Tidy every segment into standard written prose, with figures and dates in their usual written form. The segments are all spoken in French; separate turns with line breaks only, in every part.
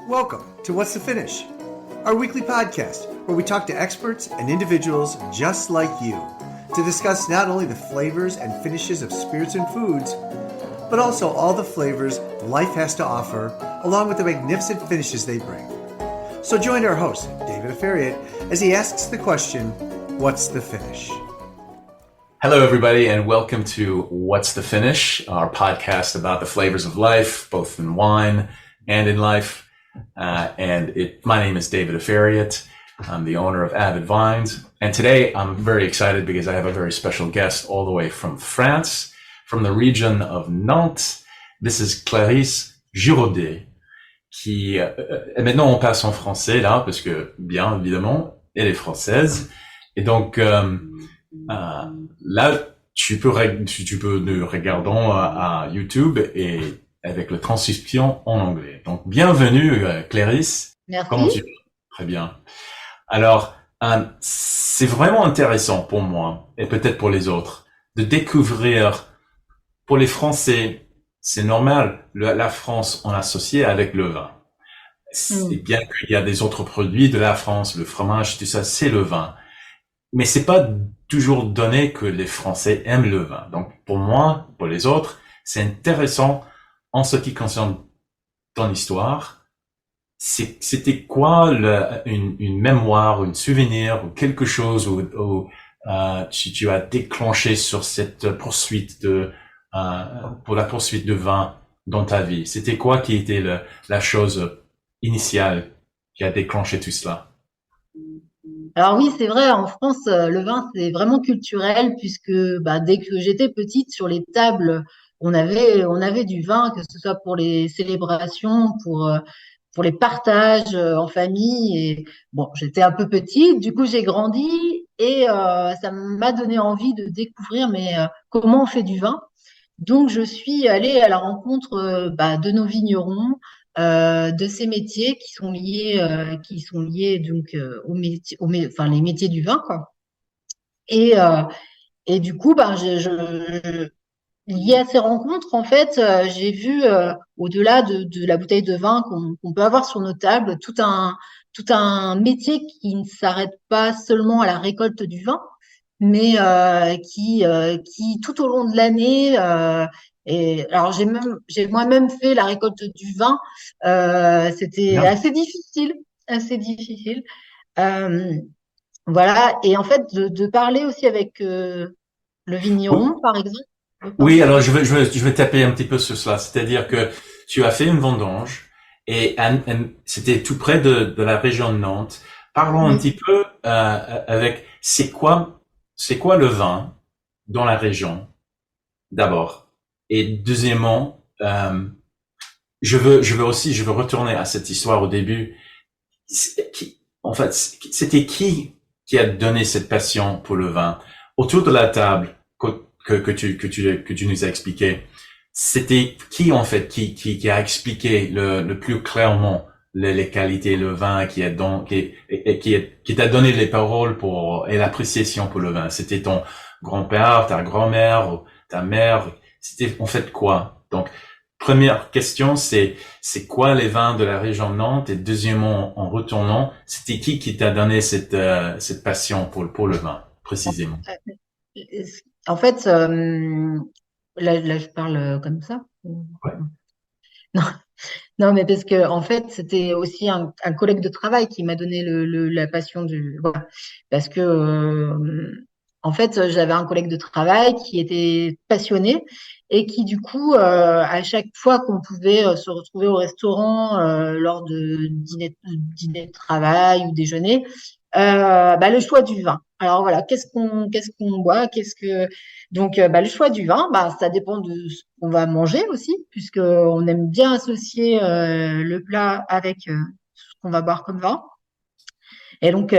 Welcome to What's the Finish, our weekly podcast where we talk to experts and individuals just like you to discuss not only the flavors and finishes of spirits and foods, but also all the flavors life has to offer, along with the magnificent finishes they bring. So join our host, David Afariat, as he asks the question, what's the finish?
Hello, everybody, and welcome to What's the Finish, our podcast about the flavors of life, both in wine and in life. My name is David Afariat. I'm the owner of Avid Vines. And today I'm very excited because I have a very special guest all the way from France, from the region of Nantes. This is Clarisse Giraudet, qui, et maintenant on passe en français là, parce que, bien évidemment, elle est française. Et donc, là, tu peux nous regarder à YouTube et avec la transcription en anglais. Donc, bienvenue, Clarisse.
Merci.
Comment tu vas? Très bien. Alors, c'est vraiment intéressant pour moi, et peut-être pour les autres, de découvrir, pour les Français, c'est normal, la France, on associe avec le vin. C'est bien qu'il y a des autres produits de la France, le fromage, tout ça, c'est le vin. Mais c'est pas toujours donné que les Français aiment le vin. Donc, pour moi, pour les autres, c'est intéressant en ce qui concerne ton histoire. C'était quoi une mémoire, un souvenir ou quelque chose où tu as déclenché sur cette poursuite pour la poursuite de vin dans ta vie? C'était quoi qui était la chose initiale qui a déclenché tout cela?
Alors oui, c'est vrai, en France, le vin, c'est vraiment culturel puisque dès que j'étais petite, sur les tables, on avait du vin, que ce soit pour les célébrations, pour les partages en famille. Et bon, j'étais un peu petite, du coup j'ai grandi et ça m'a donné envie de découvrir comment on fait du vin. Donc je suis allée à la rencontre de nos vignerons, de ces métiers qui sont liés donc enfin les métiers du vin quoi. Et du coup lié à ces rencontres en fait j'ai vu au-delà de la bouteille de vin qu'on peut avoir sur nos tables tout un métier qui ne s'arrête pas seulement à la récolte du vin mais qui tout au long de l'année et alors j'ai moi-même fait la récolte du vin. C'était
Bien.
assez difficile. Euh, voilà. Et en fait, de parler aussi avec le
Oui,
vigneron, par exemple.
oui, alors je vais taper un petit peu sur cela. C'est-à-dire que tu as fait une vendange et c'était tout près de la région de Nantes. Parlons un
Oui.
petit peu avec c'est quoi le vin dans la région d'abord. Et deuxièmement, je veux retourner à cette histoire au début. En fait, c'était qui a donné cette passion pour le vin autour de la table que tu nous as expliqué? C'était qui en fait qui a expliqué le plus clairement les qualités le vin qui t'a donné les paroles et l'appréciation pour le vin? C'était ton grand-père, ta grand-mère, ou ta mère? C'était en fait quoi? Donc première question, c'est quoi les vins de la région de Nantes? Et deuxièmement, en retournant, c'était qui t'a donné cette passion pour le vin, précisément?
En fait, là, je parle comme ça.
Ouais.
Non, non, mais parce que en fait, c'était aussi un collègue de travail qui m'a donné la passion du. Voilà. Parce que en fait, j'avais un collègue de travail qui était passionné et qui du coup, à chaque fois qu'on pouvait se retrouver au restaurant lors de dîner de travail ou déjeuner, le choix du vin. Alors voilà, qu'est-ce qu'on boit, donc le choix du vin, ça dépend de ce qu'on va manger aussi, puisque on aime bien associer le plat avec ce qu'on va boire comme vin. Et donc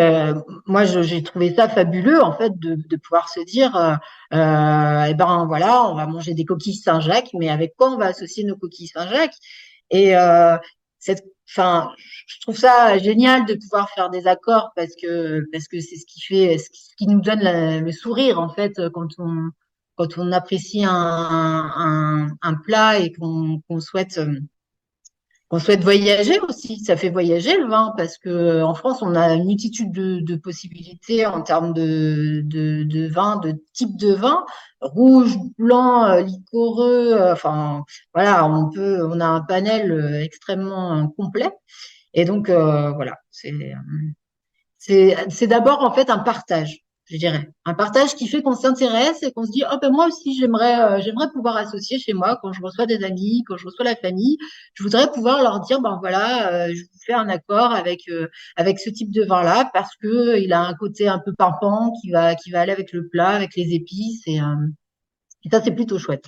moi j'ai trouvé ça fabuleux en fait de pouvoir se dire voilà, on va manger des coquilles Saint-Jacques, mais avec quoi on va associer nos coquilles Saint-Jacques? Et enfin, je trouve ça génial de pouvoir faire des accords parce que c'est ce qui nous donne le sourire en fait quand on apprécie un plat et qu'on souhaite qu'on souhaite voyager aussi. Ça fait voyager le vin parce que en France, on a une multitude de possibilités en termes de vin, de type de vin, rouge, blanc, liquoreux. Enfin, voilà, on a un panel extrêmement complet. Et donc, voilà, c'est d'abord en fait un partage, je dirais. Un partage qui fait qu'on s'intéresse et qu'on se dit, oh ben moi aussi j'aimerais pouvoir associer chez moi quand je reçois des amis, quand je reçois la famille, je voudrais pouvoir leur dire, ben voilà, je vous fais un accord avec ce type de vin-là parce que il a un côté un peu pimpant qui va aller avec le plat, avec les épices et ça c'est plutôt chouette.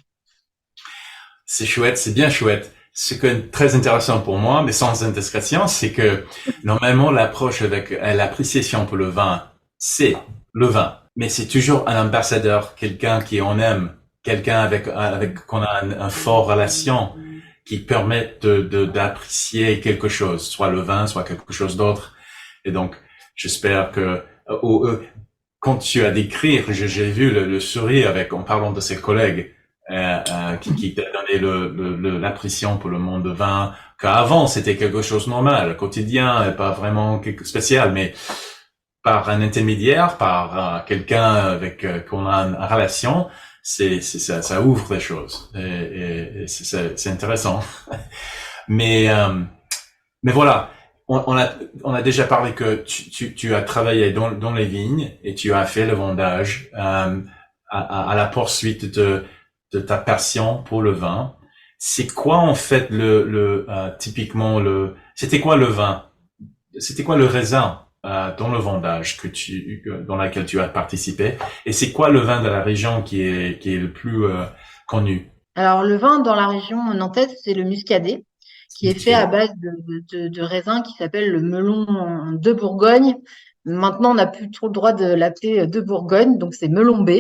C'est chouette, c'est bien chouette. Ce qui est très intéressant pour moi, mais sans indiscrétion, c'est que normalement l'approche avec l'appréciation pour le vin, c'est le vin, mais c'est toujours un ambassadeur, quelqu'un qui on aime, quelqu'un avec qu'on a un fort relation, qui permet d'apprécier quelque chose, soit le vin, soit quelque chose d'autre. Et donc, j'espère que quand tu as décrit, j'ai vu le sourire en parlant de ses collègues qui t'a donné l'impression pour le monde de vin, qu'avant c'était quelque chose de normal, quotidien, et pas vraiment quelque spécial, mais par un intermédiaire, par quelqu'un avec qu'on a une relation, ça ouvre des choses et c'est intéressant. mais mais voilà, on a déjà parlé que tu as travaillé dans les vignes et tu as fait le vendage à la poursuite de ta passion pour le vin. C'est quoi en fait typiquement c'était quoi le vin? C'était quoi le raisin dans le vendage dans laquelle tu as participé? Et c'est quoi le vin de la région qui est le plus connu?
Alors le vin dans la région nantaise, c'est le muscadet, qui est fait à base de raisins qui s'appelle le melon de Bourgogne. Maintenant, on n'a plus trop le droit de l'appeler de Bourgogne, donc c'est melon B.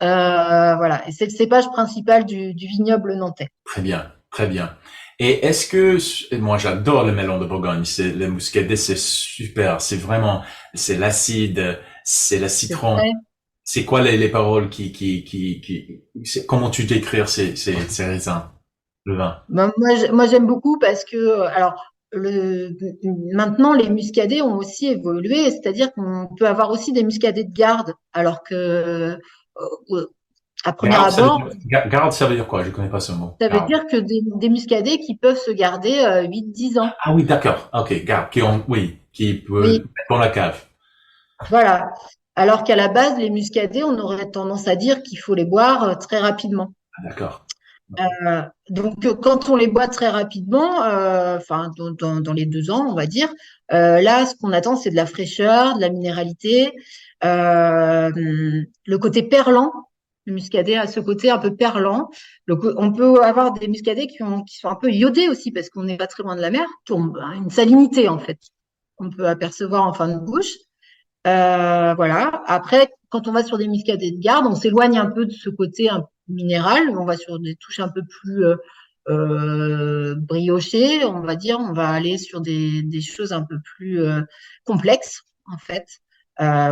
Voilà, et c'est le cépage principal du vignoble nantais.
Très bien, très bien. Et est-ce que moi j'adore le melon de Bourgogne, c'est le muscadet, c'est super, c'est l'acide, c'est le citron. C'est quoi les paroles comment tu décrire ces raisins, le vin?
Ben, moi j'aime beaucoup parce que alors maintenant les muscadets ont aussi évolué, c'est-à-dire qu'on peut avoir aussi des muscadets de garde, alors que à premier abord,
Garde, ça veut dire quoi? Je connais pas ce mot.
ça veut dire que des muscadets qui peuvent se garder 8-10 ans.
Ah oui, d'accord. Ok, garde, qui peut
Oui,
mettre dans la cave.
voilà. Alors qu'à la base, les muscadets, on aurait tendance à dire qu'il faut les boire très rapidement.
Ah, d'accord.
Donc, quand on les boit très rapidement, enfin dans les 2 ans, on va dire, là, ce qu'on attend, c'est de la fraîcheur, de la minéralité, le côté perlant. Le muscadet a ce côté un peu perlant. On peut avoir des muscadets qui sont un peu iodés aussi, parce qu'on n'est pas très loin de la mer, qui ont une salinité en fait, qu'on peut apercevoir en fin de bouche. Voilà. Après, quand on va sur des muscadets de garde, on s'éloigne un peu de ce côté un peu minéral. On va sur des touches un peu plus briochées, on va dire. On va aller sur des choses un peu plus complexes, en fait.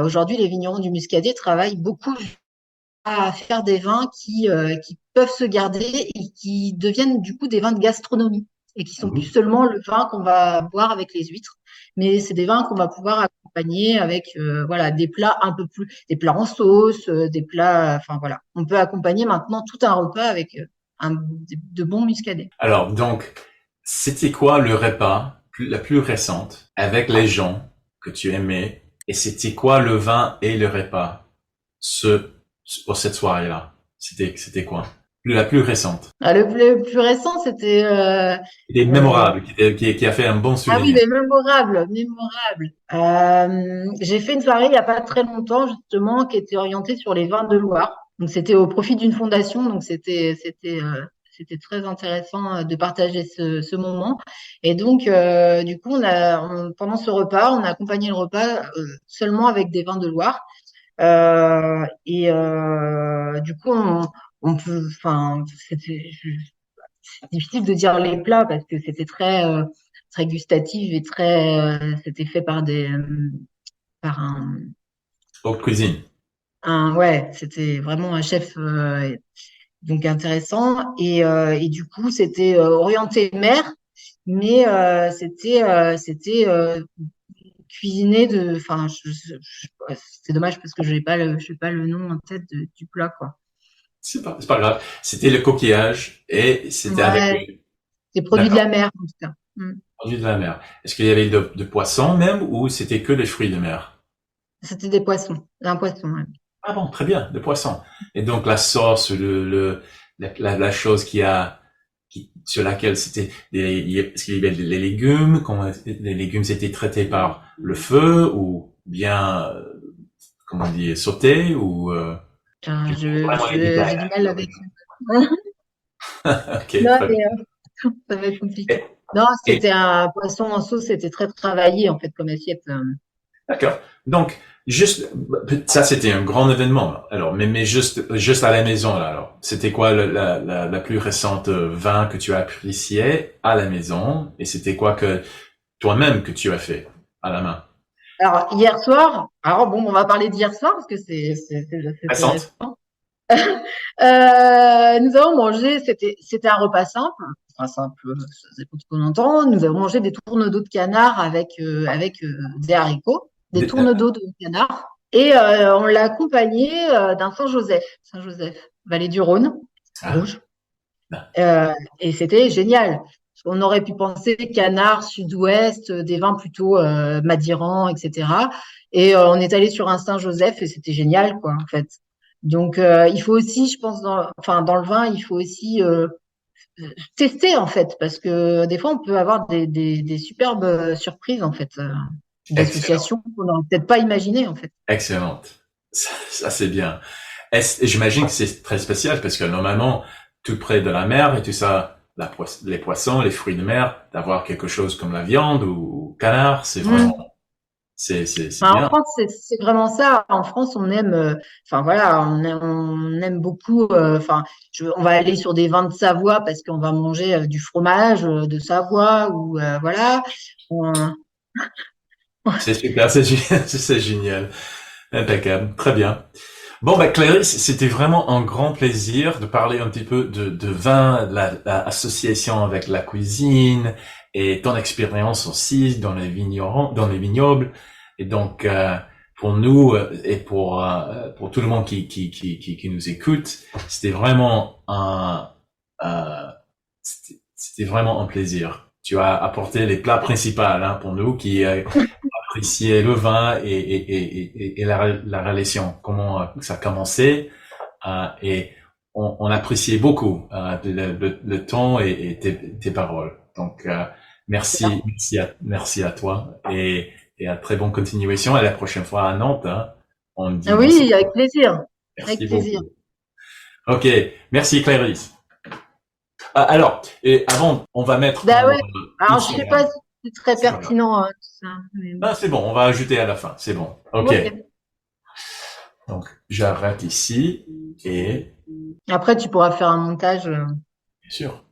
Aujourd'hui, les vignerons du muscadet travaillent beaucoup à faire des vins qui peuvent se garder et qui deviennent du coup des vins de gastronomie et qui sont plus seulement le vin qu'on va boire avec les huîtres, mais c'est des vins qu'on va pouvoir accompagner avec voilà des plats un peu plus, des plats en sauce, des plats, enfin voilà, on peut accompagner maintenant tout un repas avec de bons muscadets.
Alors, donc, c'était quoi le repas la plus récente avec les gens que tu aimais? Et c'était quoi le vin et le repas pour cette soirée-là? C'était quoi? La plus récente.
Ah, le plus récent, c'était
Il est mémorable, qui a fait un bon
ah oui,
souvenir.
mais mémorable, mémorable. J'ai fait une soirée il n'y a pas très longtemps, justement, qui était orientée sur les vins de Loire. Donc, c'était au profit d'une fondation, donc c'était très intéressant de partager ce moment. Et donc, du coup, pendant ce repas, on a accompagné le repas seulement avec des vins de Loire. Du coup, enfin, c'est difficile de dire les plats parce que c'était très gustatif et c'était fait par
Haute cuisine.
ouais, c'était vraiment un chef donc intéressant et du coup c'était orienté mer, mais c'était cuisiné enfin, c'est dommage parce que je n'ai pas le nom en tête du plat, quoi.
C'est pas grave. C'était le coquillage et c'était avec
Ouais, des produits de
d'accord,
la mer, en tout cas. Mm.
produit de la mer. Est-ce qu'il y avait de poisson même ou c'était que des fruits de mer?
C'était des poissons, un poisson, ouais.
Ah bon, très bien, de poisson. Et donc la sauce, la chose sur laquelle c'était, est-ce qu'il y avait les légumes, comment les légumes étaient traités par le feu ou bien, comment on dit, sautés ou
Putain,
je vraiment les détails.
j'ai du mal avec.
Ok,
Non,
très bien.
mais ça va être compliqué.
Et,
Non,
et
c'était un poisson en sauce, c'était très travaillé, en fait, comme assiette.
d'accord. Donc, juste, ça c'était un grand événement. Alors, mais juste à la maison là. Alors, c'était quoi la plus récente vin que tu as apprécié à la maison et c'était quoi que toi-même que tu as fait à la main?
Alors, hier soir, alors bon, on va parler d'hier soir parce que c'était
Récente.
récent. Nous avons mangé, c'était un repas simple, enfin simple, ça dépend de ce qu'on entend. Nous avons mangé des tourneaux-d'eau de canard avec des haricots, des
Des-
tourneaux-d'eau de canard, et on l'a accompagné d'un Saint-Joseph, vallée du Rhône,
ah,
rouge. Et c'était génial. On aurait pu penser canard, sud-ouest, des vins plutôt Madiran, etc. Et on est allé sur un Saint-Joseph et c'était génial, quoi, en fait. Donc, il faut aussi, je pense, enfin, dans le vin, il faut aussi tester, en fait, parce que des fois, on peut avoir des superbes surprises, en fait,
excellent,
d'associations qu'on n'aurait peut-être pas imaginées, en fait.
excellente. Ça c'est bien. J'imagine que c'est très spécial parce que normalement, tout près de la mer et tout ça, les poissons, les fruits de mer, d'avoir quelque chose comme la viande ou canard, c'est vraiment,
Mm.
c'est
Enfin, en
bien.
France, c'est vraiment ça. En France, on aime, enfin voilà, on aime beaucoup. Enfin, on va aller sur des vins de Savoie parce qu'on va manger du fromage de Savoie ou voilà. On-
C'est super, c'est génial. Impeccable. Très bien. Bon, bah, Clarisse, c'était vraiment un grand plaisir de parler un petit peu de vin, la association avec la cuisine et ton expérience aussi dans les dans les vignobles. Et donc, pour nous et pour tout le monde qui nous écoute, c'était vraiment c'était vraiment un plaisir. Tu as apporté les plats principaux, hein, pour nous qui, apprécier le vin et la relation, comment ça a commencé. Et on appréciait beaucoup le ton et tes paroles. Donc, merci à toi et à très bonne continuation. À la prochaine fois à Nantes. Hein. On dit
Ah
bonsoir.
oui, avec plaisir, avec
Merci
plaisir.
beaucoup. Ok, merci Clarisse. Alors, et avant, on va mettre
Bah ouais. Alors, je sais pas
Instagram.
si c'est très
C'est pas grave.
pertinent tout ça, mais bon.
Ah, c'est bon, on va ajouter à la fin. C'est bon. Ok.
Ok.
Donc, j'arrête ici et
Après, tu pourras faire un montage.
bien sûr.